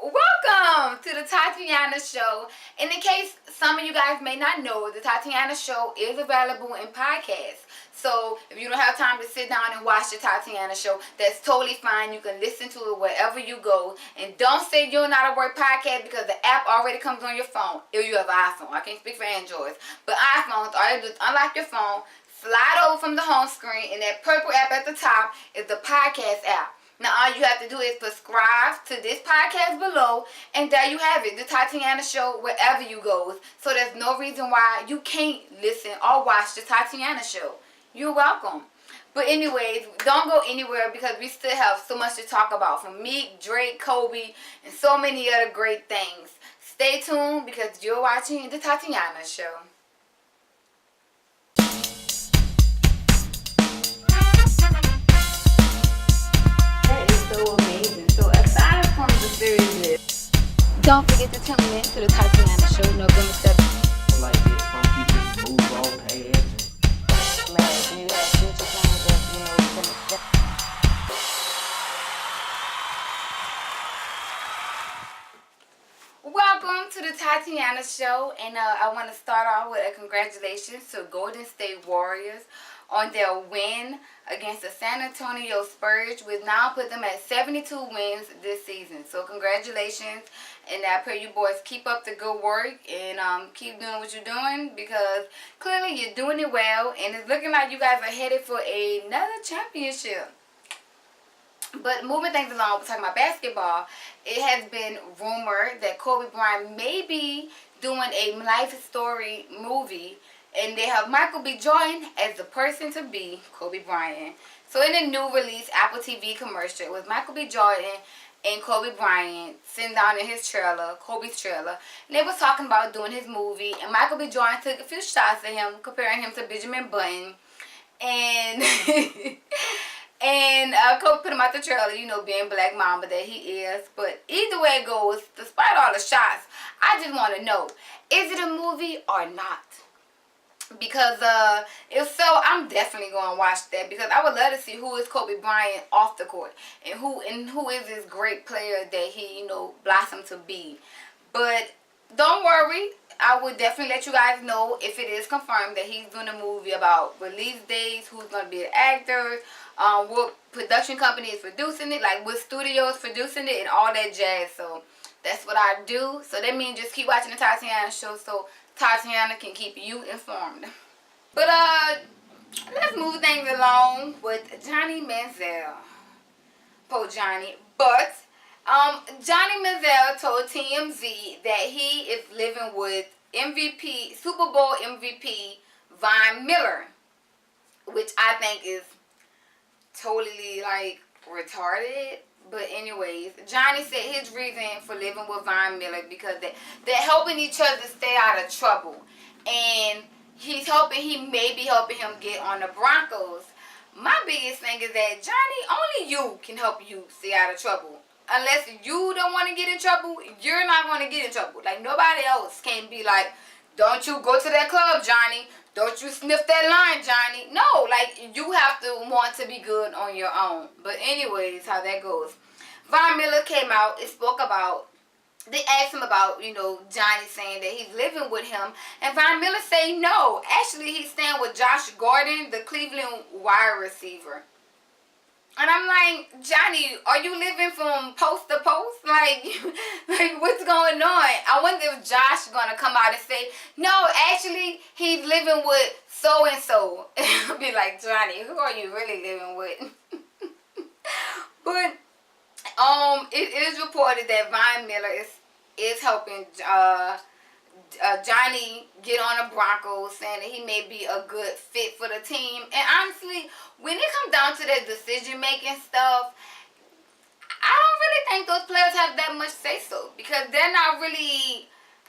Welcome to the Tatyana Show. And in case some of you guys may not know, the Tatyana Show is available in podcasts. So if you don't have time to sit down and watch the Tatyana Show, that's totally fine. You can listen to it wherever you go. And don't say you're not a work podcast because the app already comes on your phone. If you have an iPhone. I can't speak for Androids. But iPhones, all you do is unlock your phone, slide over from the home screen, and that purple app at the top is the podcast app. Now all you have to do is subscribe to this podcast below, and there you have it, the Tatyana Show, wherever you go. So there's no reason why you can't listen or watch the Tatyana Show. You're welcome. But anyways, don't go anywhere because we still have so much to talk about from Meek, Drake, Kobe, and so many other great things. Stay tuned because you're watching the Tatyana Show. So amazing. So aside from the series, don't forget to tune in to the Tatyana Show, November 7th. Like it, some people move on past. Man, you have future plans of, Welcome to the Tatyana Show, and I want to start off with a congratulations to Golden State Warriors on their win against the San Antonio Spurs, which now put them at 72 wins this season. So congratulations, and I pray you boys keep up the good work and keep doing what you're doing because clearly you're doing it well, and it's looking like you guys are headed for another championship. But moving things along, we're talking about basketball. It has been rumored that Kobe Bryant may be doing a life story movie, and they have Michael B. Jordan as the person to be Kobe Bryant. So in a new release Apple TV commercial with Michael B. Jordan and Kobe Bryant sitting down in his trailer, Kobe's trailer, and they was talking about doing his movie, and Michael B. Jordan took a few shots at him, comparing him to Benjamin Button, and and Kobe put him out the trailer, you know, being Black Mamba that he is. But either way it goes, despite all the shots, I just want to know, is it a movie or not? Because if so, I'm definitely going to watch that because I would love to see who is Kobe Bryant off the court and who is this great player that he, you know, blossomed to be. But don't worry, I would definitely let you guys know if it is confirmed that he's doing a movie, about release dates, who's going to be the actors, what production company is producing it, like what studio is producing it, and all that jazz. So that's what I do. So that means just keep watching the Tatyana Show so Tatyana can keep you informed. But let's move things along with Johnny Manziel. Poor Johnny. But Johnny Manziel told TMZ that he is living with MVP, Super Bowl MVP Von Miller, which I think is totally like retarded. But anyways, Johnny said his reason for living with Von Miller because they're helping each other stay out of trouble, and he may be helping him get on the Broncos. My biggest thing is that Johnny, only you can help you stay out of trouble. Unless you don't want to get in trouble, you're not going to get in trouble. Like, nobody else can be like, don't you go to that club, Johnny. Don't you sniff that line, Johnny. No, like, you have to want to be good on your own. But anyways, how that goes. Von Miller came out and spoke about, they asked him about, you know, Johnny saying that he's living with him. And Von Miller said no. Actually, he's staying with Josh Gordon, the Cleveland wide receiver. And I'm like, Johnny, are you living from post to post? Like what's going on? I wonder if Josh going to come out and say, no, actually, he's living with so-and-so. I'll be like, Johnny, who are you really living with? But it is reported that Von Miller is helping Johnny get on the Broncos, saying that he may be a good fit for the team. And honestly, when it comes down to that decision-making stuff, I don't really think those players have that much say-so because they're not really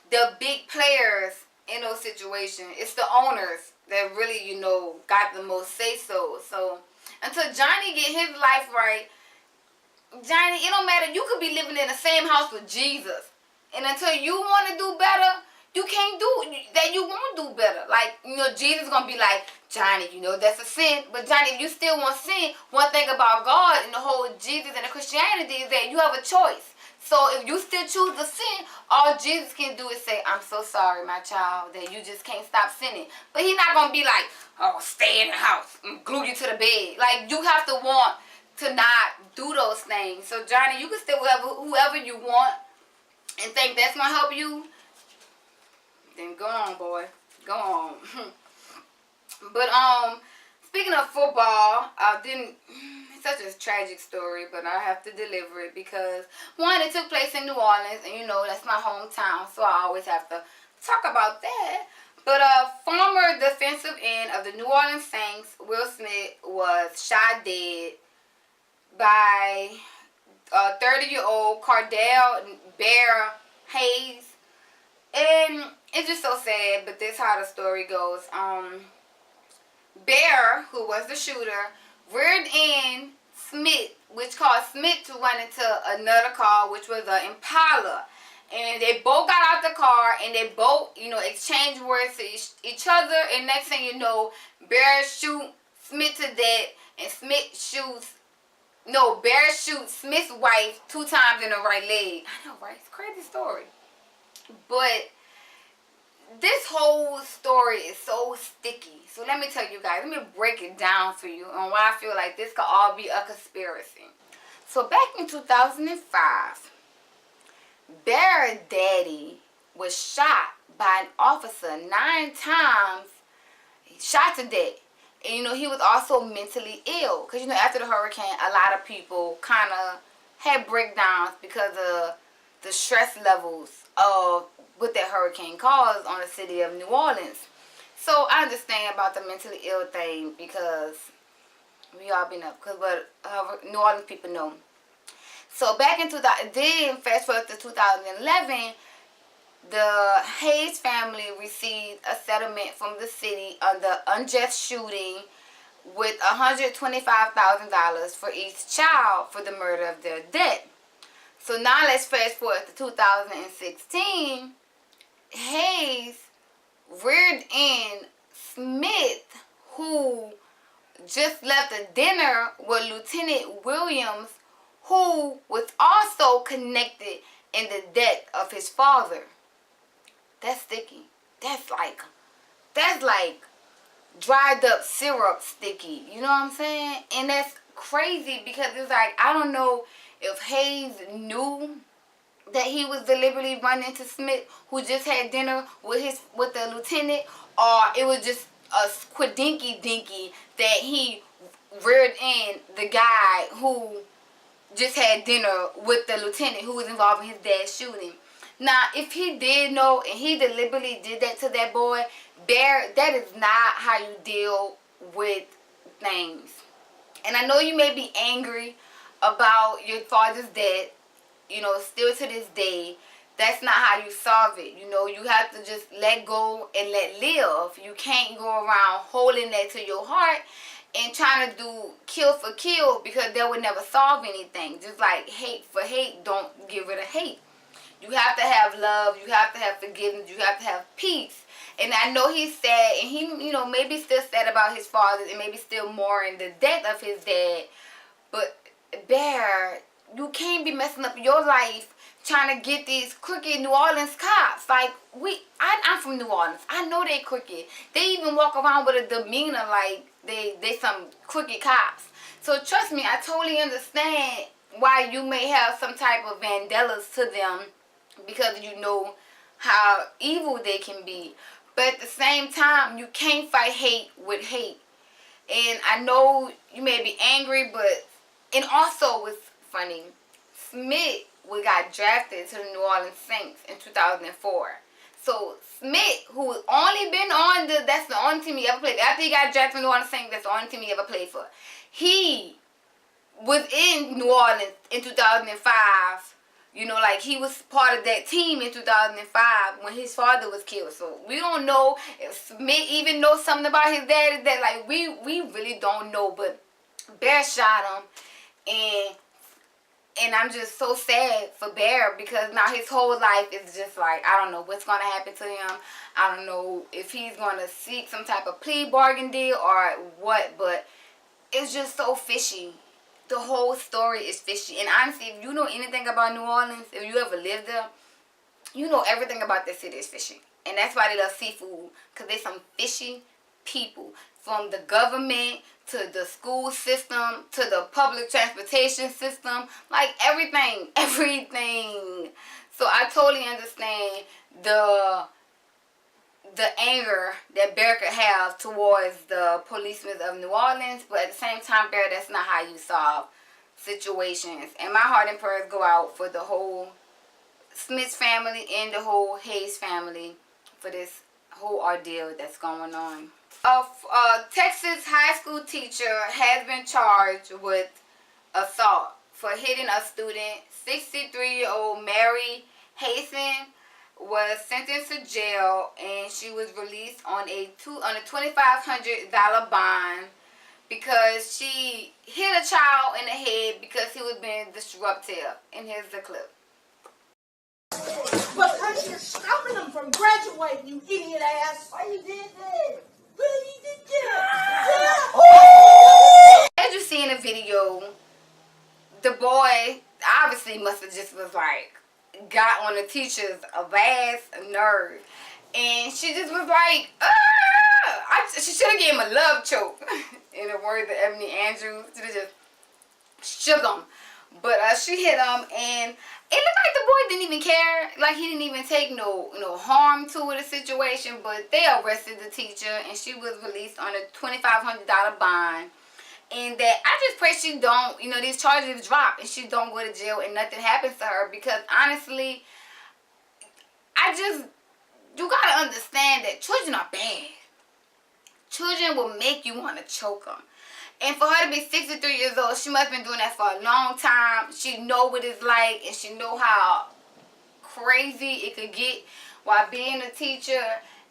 the big players in those situations. It's the owners that really, you know, got the most say-so. So until Johnny get his life right, Johnny, it don't matter. You could be living in the same house with Jesus. And until you want to do better, you can't do that. You won't do better. Like, you know, Jesus gonna be like, Johnny, you know that's a sin. But Johnny, if you still want sin, one thing about God and the whole Jesus and the Christianity is that you have a choice. So if you still choose to sin, all Jesus can do is say, I'm so sorry, my child, that you just can't stop sinning. But he's not going to be like, oh, stay in the house and glue you to the bed. Like, you have to want to not do those things. So, Johnny, you can stay with whoever you want and think that's going to help you. Then go on, boy. Go on. But, speaking of football, it's such a tragic story, but I have to deliver it because, one, it took place in New Orleans, and you know, that's my hometown, so I always have to talk about that. But former defensive end of the New Orleans Saints, Will Smith, was shot dead by 30-year-old Cordell Bear Hayes. And it's just so sad, but this is how the story goes. Bear, who was the shooter, reared in Smith, which caused Smith to run into another car, which was an Impala. And they both got out the car, and they both, exchanged words to each other. And next thing you know, Bear shoots Smith to death, and Bear shoots Smith's wife 2 times in the right leg. I know, right? It's a crazy story. But this whole story is so sticky. So let me tell you guys, let me break it down for you on why I feel like this could all be a conspiracy. So back in 2005, Bear's daddy was shot by an officer 9 times, shot to death. And he was also mentally ill. Because after the hurricane, a lot of people kind of had breakdowns because of the stress levels of what that hurricane caused on the city of New Orleans. So I understand about the mentally ill thing because we all been up. But New Orleans people know. So back in then fast forward to 2011, the Hayes family received a settlement from the city on the unjust shooting with $125,000 for each child for the murder of their dad. So now let's fast forward to 2016. Hayes reared in Smith, who just left a dinner with Lieutenant Williams, who was also connected in the death of his father. That's sticky. That's like dried up syrup sticky. You know what I'm saying? And that's crazy because it's like, I don't know if Hayes knew that he was deliberately running into Smith, who just had dinner with the lieutenant, or it was just a quidinky dinky that he reared in the guy who just had dinner with the lieutenant who was involved in his dad's shooting. Now, if he did know and he deliberately did that to that boy, Bear, that is not how you deal with things. And I know you may be angry about your father's death, still to this day. That's not how you solve it. You have to just let go and let live. You can't go around holding that to your heart and trying to do kill for kill, because that would never solve anything. Just like hate for hate, don't get rid of hate. You have to have love. You have to have forgiveness. You have to have peace. And I know he's sad, and he, maybe still sad about his father, and maybe still more in the death of his dad. But Bear, you can't be messing up your life trying to get these crooked New Orleans cops. Like, I'm from New Orleans. I know they crooked. They even walk around with a demeanor like they some crooked cops. So trust me, I totally understand why you may have some type of vandellas to them, because you know how evil they can be. But at the same time, you can't fight hate with hate. And I know you may be angry, and also it's funny, Smith got drafted to the New Orleans Saints in 2004. So Smith, who only been on that's the only team he ever played. After he got drafted to the New Orleans Saints, that's the only team he ever played for. He was in New Orleans in 2005. He was part of that team in 2005 when his father was killed. So we don't know if Smith even knows something about his dad. We really don't know. But Bear shot him, and I'm just so sad for Bear, because now his whole life is just like, I don't know what's going to happen to him. I don't know if he's going to seek some type of plea bargain deal or what, but it's just so fishy. the whole story is fishy. And honestly, if you know anything about New Orleans, if you ever lived there, you know everything about this city is fishy. And that's why they love seafood, because they some fishy people. From the government to the school system to the public transportation system, like everything. So I totally understand the anger that Bear could have towards the policemen of New Orleans, but at the same time, Bear, that's not how you solve situations. And my heart and prayers go out for the whole Smith family and the whole Hayes family for this whole ordeal that's going on. A Texas high school teacher has been charged with assault for hitting a student. 63-year-old Mary Hazen was sentenced to jail, and she was released on a $2,500 bond because she hit a child in the head because he was being disruptive. And here's the clip. But honey, you're stopping them from graduating, you idiot ass. Why you did that? Why you did that? As you see in the video, the boy obviously must have just was like, got on the teacher's vast nerve. And she just was like, ah! She should have gave him a love choke. In the words of Ebony Andrews, she just shook him. But she hit him, and it looked like the boy didn't even care. Like, he didn't even take no harm to the situation. But they arrested the teacher, and she was released on a $2,500 bond. And that I just pray she don't, these charges drop and she don't go to jail and nothing happens to her. Because honestly, you gotta understand that children are bad. Children will make you want to choke them. And for her to be 63 years old, she must have been doing that for a long time. She know what it's like, and she know how crazy it could get while being a teacher.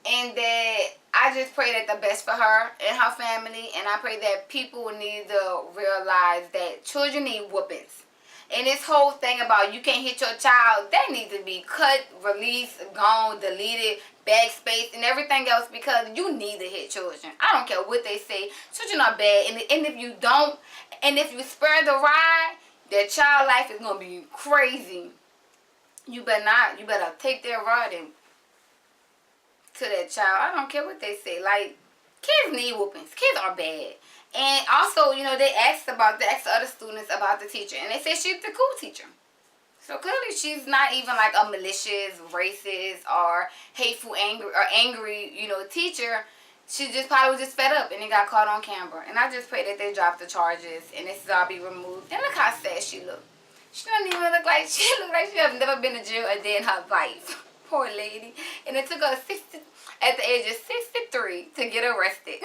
And that I just pray that the best for her and her family. And I pray that people need to realize that children need whoopings. And this whole thing about you can't hit your child, that needs to be cut, released, gone, deleted, backspace, and everything else, because you need to hit children. I don't care what they say. Children are bad. And if you don't, and if you spare the ride, their child life is going to be crazy. You better not. You better take their ride and to that child. I don't care what they say. Like, kids need whoopings. Kids are bad. And also, they asked the other students about the teacher, and they said she's the cool teacher. So clearly she's not even like a malicious, racist, or hateful, angry, teacher. She just probably was just fed up and it got caught on camera. And I just pray that they drop the charges and this all be removed. And look how sad she look. She don't even look like she has never been to jail a day in her life. Poor lady. And it took her at the age of 63 to get arrested.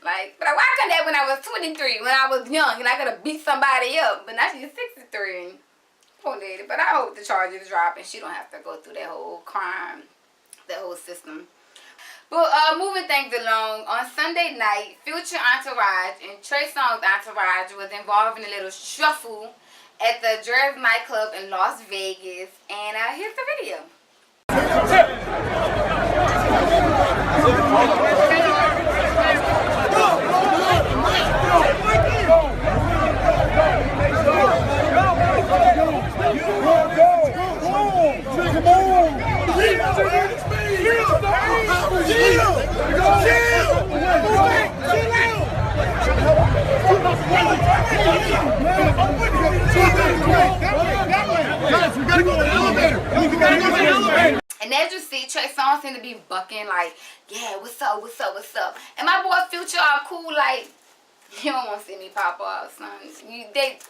But why couldn't that when I was 23, when I was young, and I could have beat somebody up? But now she's 63. Poor lady. But I hope the charges drop and she don't have to go through that whole crime, that whole system. But moving things along, on Sunday night, Future Entourage and Trey Songz Entourage was involved in a little shuffle at the Dress nightclub in Las Vegas. And here's the video. Guys, we gotta go to the elevator. We gotta go to the elevator. And as you see, Trey Songz seem to be bucking like, yeah, what's up, what's up, what's up? And my boy Future all cool like, you don't want to see me pop off, son.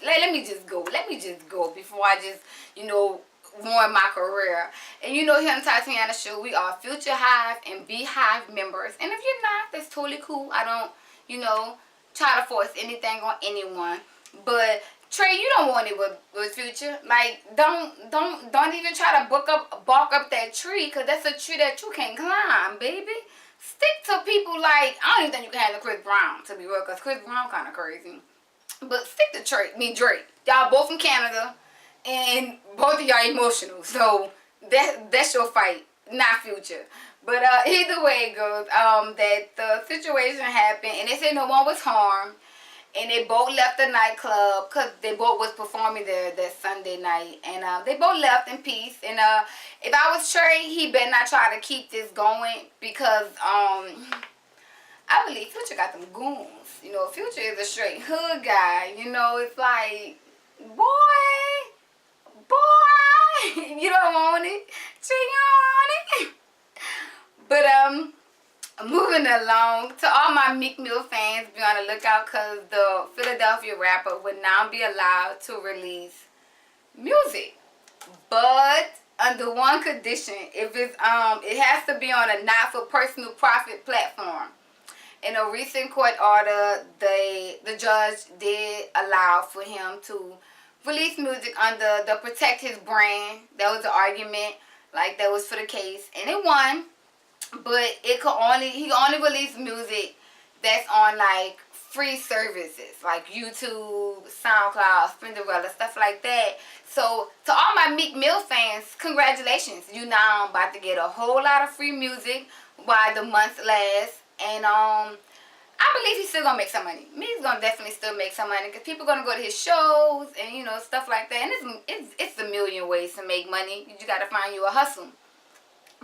Let me just go. Let me just go before I just, ruin my career. And here on Tatyana Show, we are Future Hive and Beehive members. And if you're not, that's totally cool. I don't, try to force anything on anyone. But Trey, you don't want it with Future. Like, don't even try to bark up that tree, because that's a tree that you can't climb, baby. Stick to people like, I don't even think you can handle Chris Brown, to be real, because Chris Brown kind of crazy. But stick to Drake. Y'all both from Canada, and both of y'all emotional. So, that's your fight, not Future. But either way it goes, that the situation happened, and they said no one was harmed. and they both left the nightclub because they both was performing there that Sunday night, and they both left in peace. And if I was Trey, he better not try to keep this going because I believe Future got them goons. You know, Future is a straight hood guy. You know, it's like, boy, you don't want it. Trey, you don't want it. But moving along, to all my Meek Mill fans, be on the lookout because the Philadelphia rapper would now be allowed to release music, but under one condition: if it's it has to be on a not for personal profit platform. In a recent court order, the judge did allow for him to release music under the Protect His Brand. That was the argument, like that was for the case, and it won. But he could only release music that's on like free services like YouTube, SoundCloud, Spinderella, stuff like that. So to all my Meek Mill fans, congratulations! You now about to get a whole lot of free music while the months last. And I believe he's still gonna make some money. Meek's gonna definitely still make some money because people gonna go to his shows and you know stuff like that. And it's a million ways to make money. You gotta find you a hustle.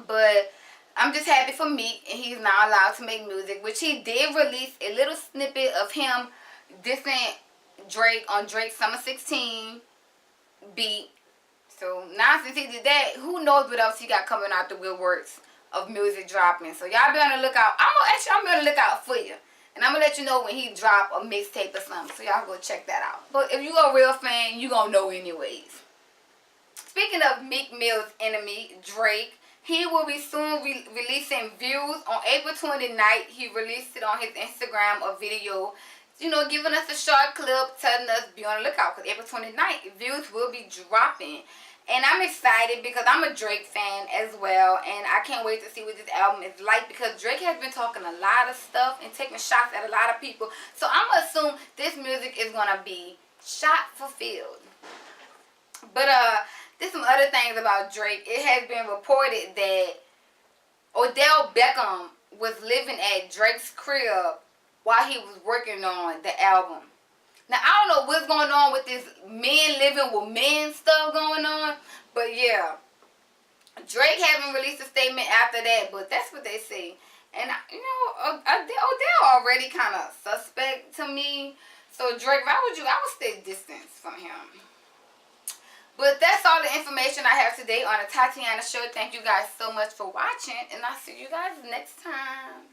But I'm just happy for Meek, and he's now allowed to make music, which he did release a little snippet of him dissing Drake on Drake's Summer 16 beat. So now since he did that, who knows what else he got coming out the woodworks of music dropping. So y'all be on the lookout. I'm on the lookout for you. And I'm going to let you know when he drop a mixtape or something. So y'all go check that out. But if you a real fan, you going to know anyways. Speaking of Meek Mill's enemy, Drake, he will be soon releasing Views on April 29th. He released it on his Instagram, a video, you know, giving us a short clip, telling us be on the lookout because April 29th, Views will be dropping. And I'm excited because I'm a Drake fan as well, and I can't wait to see what this album is like because Drake has been talking a lot of stuff and taking shots at a lot of people. So I'm going to assume this music is going to be shot fulfilled. But there's some other things about Drake. It has been reported that Odell Beckham was living at Drake's crib while he was working on the album. Now, I don't know what's going on with this men living with men stuff going on, but yeah, Drake haven't released a statement after that, but that's what they say. And, you know, Odell already kind of suspect to me. So, Drake, if I was you, I would stay distant from him. But that's all the information I have today on the Tatyana Show. Thank you guys so much for watching, and I'll see you guys next time.